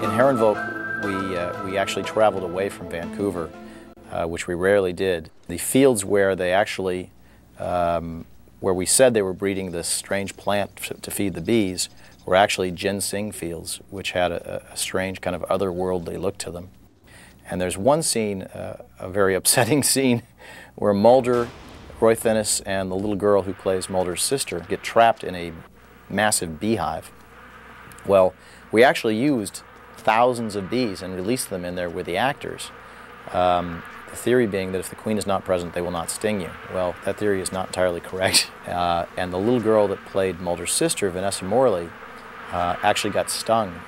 In Herrenvolk, we actually traveled away from Vancouver, which we rarely did. The fields where they actually, where we said they were breeding this strange plant to feed the bees, were actually ginseng fields, which had a strange kind of otherworldly look to them. And there's one scene, a very upsetting scene, where Mulder, Roy Finnis, and the little girl who plays Mulder's sister get trapped in a massive beehive. Well, we actually used thousands of bees and released them in there with the actors. The theory being that if the queen is not present, they will not sting you. Well, that theory is not entirely correct. And the little girl that played Mulder's sister, Vanessa Morley, actually got stung.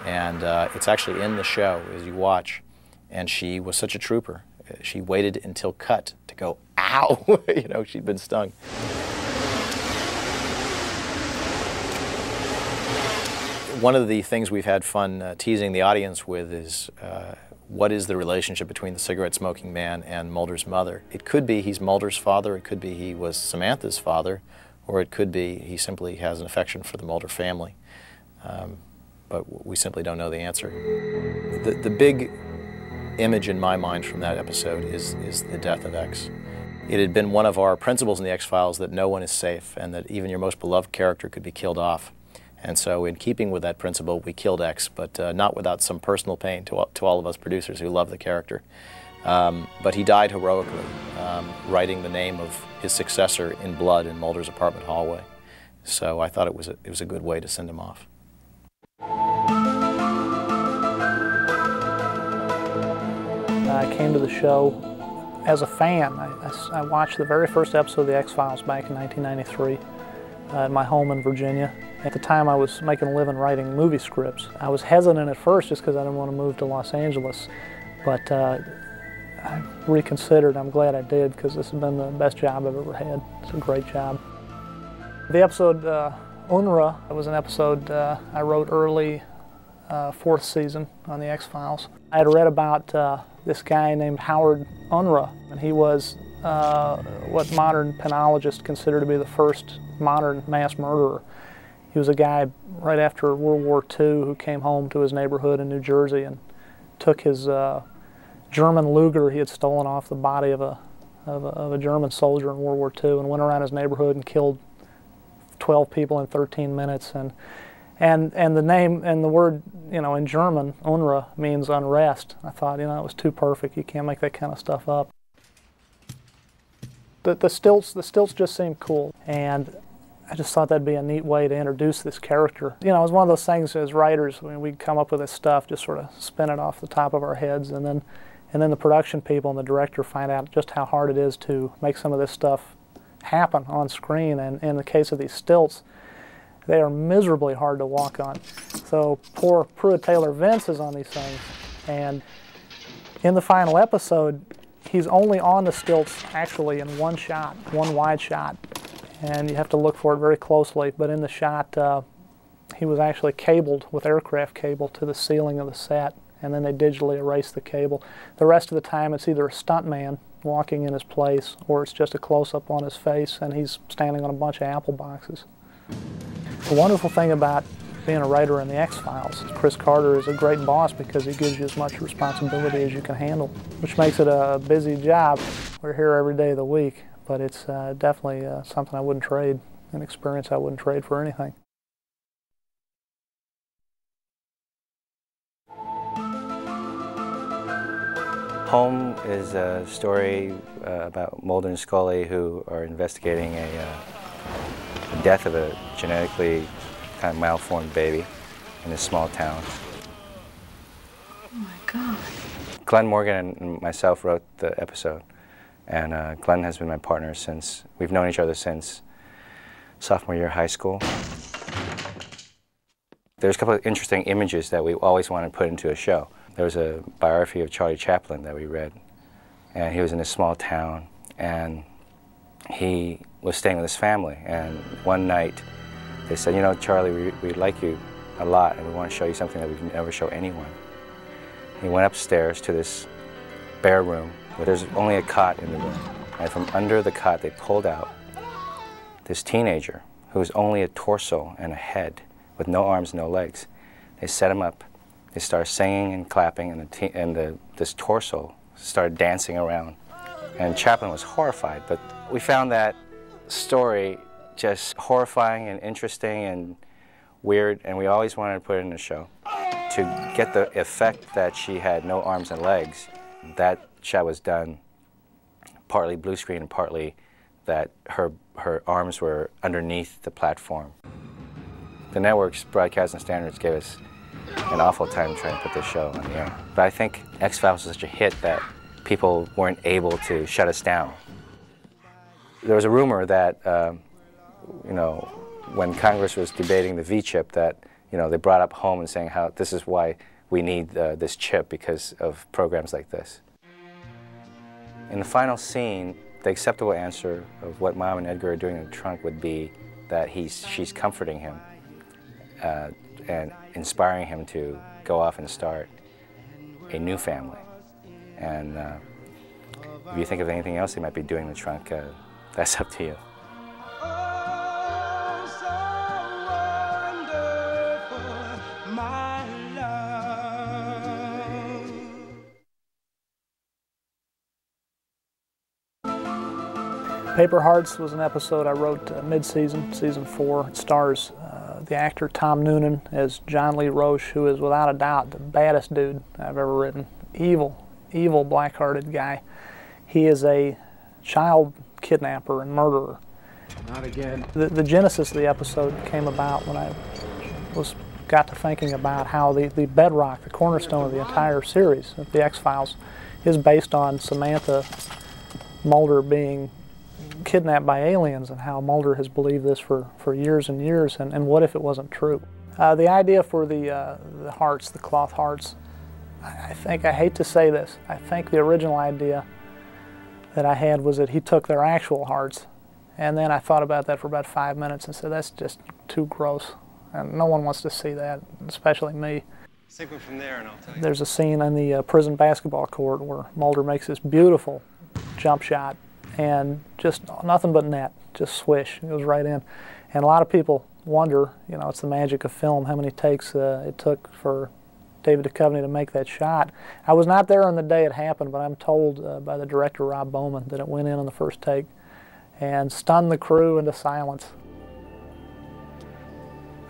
And it's actually in the show as you watch. And she was such a trooper. She waited until cut to go, ow! You know, she'd been stung. One of the things we've had fun teasing the audience with is what is the relationship between the cigarette-smoking man and Mulder's mother? It could be he's Mulder's father, it could be he was Samantha's father, or it could be he simply has an affection for the Mulder family. But we simply don't know the answer. The big image in my mind from that episode is the death of X. It had been one of our principles in the X-Files that no one is safe and that even your most beloved character could be killed off. And so in keeping with that principle, we killed X, but not without some personal pain to all of us producers who love the character. But he died heroically, writing the name of his successor in blood in Mulder's apartment hallway. So I thought it was a good way to send him off. I came to the show as a fan. I watched the very first episode of The X-Files back in 1993 at my home in Virginia. At the time I was making a living writing movie scripts. I was hesitant at first just because I didn't want to move to Los Angeles, but I reconsidered. I'm glad I did because this has been the best job I've ever had. It's a great job. The episode Unruhe was an episode I wrote early fourth season on The X-Files. I had read about this guy named Howard Unruhe, and he was what modern penologists consider to be the first modern mass murderer. He was a guy right after World War II who came home to his neighborhood in New Jersey and took his German Luger he had stolen off the body of a German soldier in World War II and went around his neighborhood and killed 12 people in 13 minutes. And the name and the word, you know, in German, Unruhe, means unrest. I thought, you know, it was too perfect. You can't make that kind of stuff up. The stilts just seemed cool, and I just thought that'd be a neat way to introduce this character. You know, it was one of those things as writers, when we'd come up with this stuff, just sort of spin it off the top of our heads, and then the production people and the director find out just how hard it is to make some of this stuff happen on screen. And in the case of these stilts, they are miserably hard to walk on. So poor Pruitt Taylor Vince is on these things, and in the final episode, he's only on the stilts actually in one shot, one wide shot, and you have to look for it very closely. But in the shot, he was actually cabled with aircraft cable to the ceiling of the set, and then they digitally erased the cable. The rest of the time, it's either a stuntman walking in his place, or it's just a close-up on his face, and he's standing on a bunch of apple boxes. The wonderful thing about being a writer in The X-Files is Chris Carter is a great boss because he gives you as much responsibility as you can handle, which makes it a busy job. We're here every day of the week, but it's definitely something I wouldn't trade, an experience I wouldn't trade for anything. Home is a story about Mulder and Scully who are investigating the death of a genetically kind of malformed baby in a small town. Oh my God. Glen Morgan and myself wrote the episode, and Glen has been my partner since, we've known each other since sophomore year of high school. There's a couple of interesting images that we always wanted to put into a show. There was a biography of Charlie Chaplin that we read, and he was in a small town, and he was staying with his family, and one night they said, you know, Charlie, we like you a lot, and we want to show you something that we can never show anyone. He went upstairs to this bare room where there's only a cot in the room, and from under the cot they pulled out this teenager who was only a torso and a head with no arms, no legs. They set him up They started singing and clapping, and this torso started dancing around. And Chaplin was horrified, but we found that story just horrifying and interesting and weird, and we always wanted to put it in the show. To get the effect that she had no arms and legs, that shot was done partly blue screen and partly that her arms were underneath the platform. The network's broadcasting standards gave us an awful time trying to put this show on the air. But I think X-Files was such a hit that people weren't able to shut us down. There was a rumor that, when Congress was debating the V-chip, that, they brought up home and saying how this is why we need this chip because of programs like this. In the final scene, the acceptable answer of what Mom and Edgar are doing in the trunk would be that she's comforting him and inspiring him to go off and start a new family. And if you think of anything else they might be doing in the trunk, that's up to you. Paper Hearts was an episode I wrote mid-season, season 4. It stars the actor Tom Noonan as John Lee Roche, who is without a doubt the baddest dude I've ever written. Evil, evil, black-hearted guy. He is a child kidnapper and murderer. Not again. The genesis of the episode came about when I got to thinking about how the bedrock, the cornerstone of the entire series of the X-Files is based on Samantha Mulder being kidnapped by aliens, and how Mulder has believed this for years and years, and what if it wasn't true? The idea for the hearts, the cloth hearts, I hate to say this, I think the original idea that I had was that he took their actual hearts, and then I thought about that for about 5 minutes and said, that's just too gross, and no one wants to see that, especially me. Sequence from there and I'll tell you. There's a scene in the prison basketball court where Mulder makes this beautiful jump shot, and just nothing but net, just swish, it goes right in. And a lot of people wonder, it's the magic of film, how many takes it took for David Duchovny to make that shot. I was not there on the day it happened, but I'm told by the director, Rob Bowman, that it went in on the first take and stunned the crew into silence.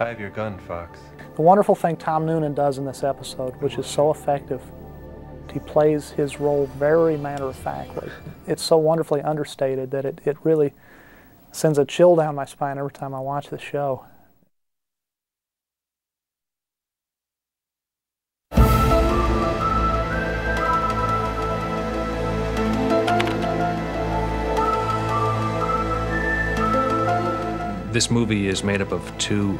I have your gun, Fox. The wonderful thing Tom Noonan does in this episode, which is so effective, he plays his role very matter-of-factly. It's so wonderfully understated that it really sends a chill down my spine every time I watch the show. This movie is made up of 2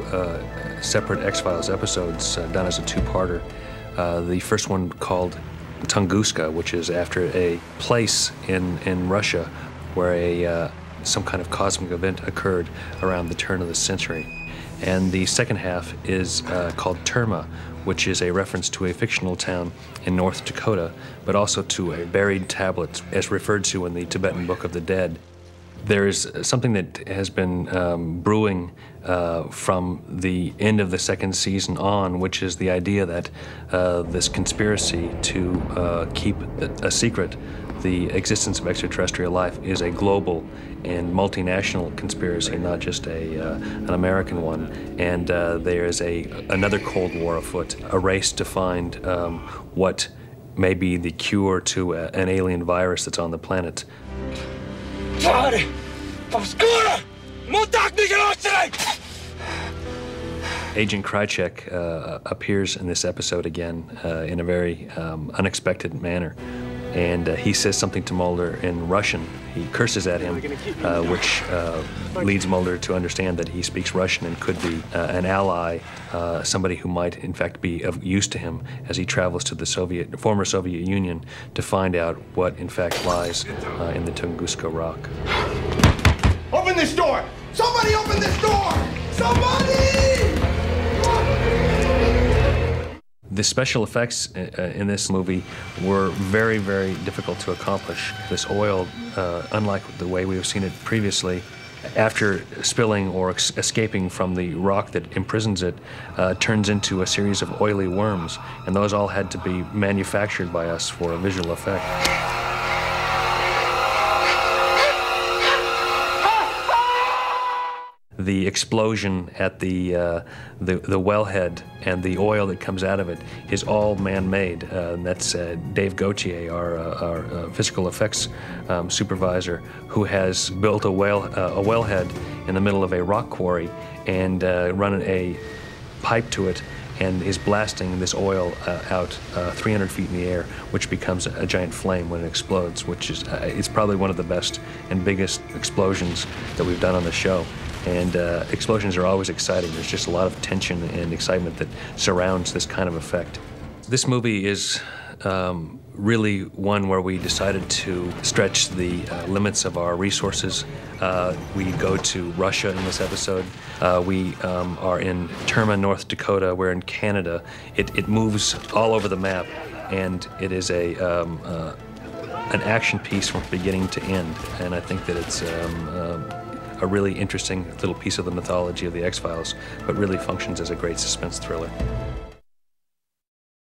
separate X-Files episodes done as a 2-parter. The first one called Tunguska, which is after a place in Russia where some kind of cosmic event occurred around the turn of the century. And the second half is called Terma, which is a reference to a fictional town in North Dakota, but also to a buried tablet as referred to in the Tibetan Book of the Dead. There's something that has been brewing from the end of the second season on, which is the idea that this conspiracy to keep a secret the existence of extraterrestrial life is a global and multinational conspiracy, not just an American one. And there is another Cold War afoot, a race to find what may be the cure to an alien virus that's on the planet. Agent Krycek appears in this episode again in a very unexpected manner. And he says something to Mulder in Russian. He curses at him, which leads Mulder to understand that he speaks Russian and could be an ally, somebody who might, in fact, be of use to him as he travels to the former Soviet Union to find out what, in fact, lies in the Tunguska rock. Open this door! Somebody open this door! Somebody! The special effects in this movie were very, very difficult to accomplish. This oil, unlike the way we have seen it previously, after spilling or escaping from the rock that imprisons it, turns into a series of oily worms, and those all had to be manufactured by us for a visual effect. The explosion at the wellhead and the oil that comes out of it is all man-made. That's Dave Gauthier, our physical effects supervisor, who has built a wellhead in the middle of a rock quarry and run a pipe to it, and is blasting this oil out 300 feet in the air, which becomes a giant flame when it explodes, which is it's probably one of the best and biggest explosions that we've done on the show. And explosions are always exciting. There's just a lot of tension and excitement that surrounds this kind of effect. This movie is really one where we decided to stretch the limits of our resources. We go to Russia in this episode. We are in Terma, North Dakota. We're in Canada. It moves all over the map, and it is an action piece from beginning to end. And I think that it's a really interesting little piece of the mythology of the X-Files, but really functions as a great suspense thriller.